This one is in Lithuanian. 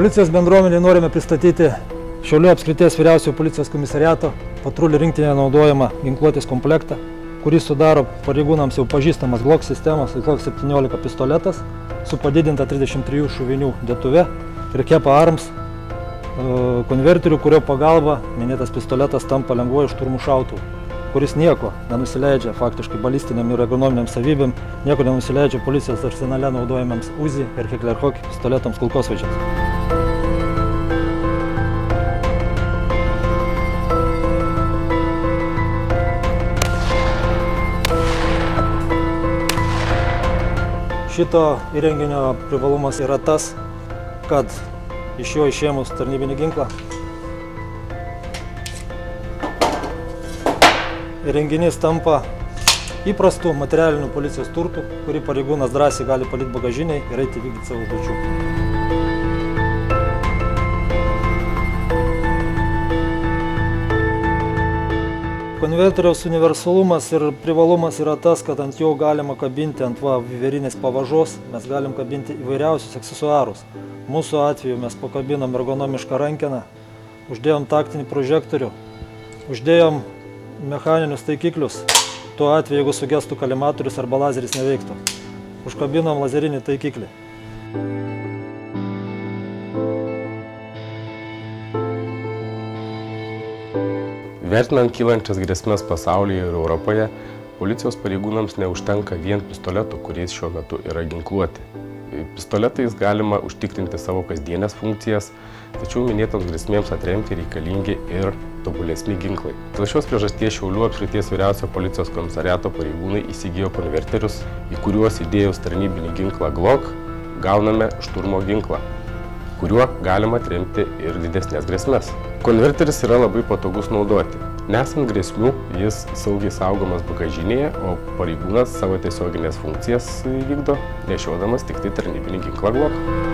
Policijos bendruomenį norime pristatyti Šiaulių apskrities vyriausiojo policijos komisariato patrulių rinktinėje naudojamą ginkluotės komplektą, kurį sudaro pareigūnams jau pažįstamas Glock sistemos Glock 17 pistoletas su padidinta 33 šovinių dėtuve ir Kepa Arms konverteriu, kurio pagalba minėtas pistoletas tampa lengvuoju šturmų šautuvu, kuris nieko nenusileidžia faktiškai balistiniam ir ergonominiam savybėm, nieko nenusileidžia policijos arsenale naudojamiems Uzi ir Heckler Koch pistoletams kulkosvaidžiams. Šito įrenginio privalumas yra tas, kad iš jo išėmus tarnybinį ginklą įrenginys tampa įprastų materialinių policijos turtų, kurį pareigūnas drąsiai gali palikti bagažinėje ir eiti vykdyti savo užduočių. Konverteriaus universalumas ir privalumas yra tas, kad ant jo galima kabinti ant viverinės pavažos, mes galim kabinti įvairiausius aksesuarus. Mūsų atveju mes pakabinom ergonomišką rankeną, uždėjom taktinį prožektorių, uždėjom mechaninius taikiklius, tuo atveju, jeigu sugestų kalimatorius arba lazeris neveiktų. Užkabinom lazerinį taikiklį. Vertinant kylančias grėsmes pasaulyje ir Europoje, policijos pareigūnams neužtenka vien pistoletų, kuriais šiuo metu yra ginkluoti. Pistoletais galima užtikrinti savo kasdienės funkcijas, tačiau minėtoms grėsmėms atremti reikalingi ir tobulesni ginklai. Dėl šios priežasties Šiaulių apskrities vyriausiojo policijos komisariato pareigūnai įsigijo konverterius, į kuriuos įdėjus tarnybinį ginklą Glock gauname šturmo ginklą, kuriuo galima atremti ir didesnės grėsmes. Konverteris yra labai patogus naudoti. Nesant grėsmių, jis saugiai saugomas bagažinėje, o pareigūnas savo tiesioginės funkcijas vykdo nešiodamas tik tai tarnybinį ginklą Glock.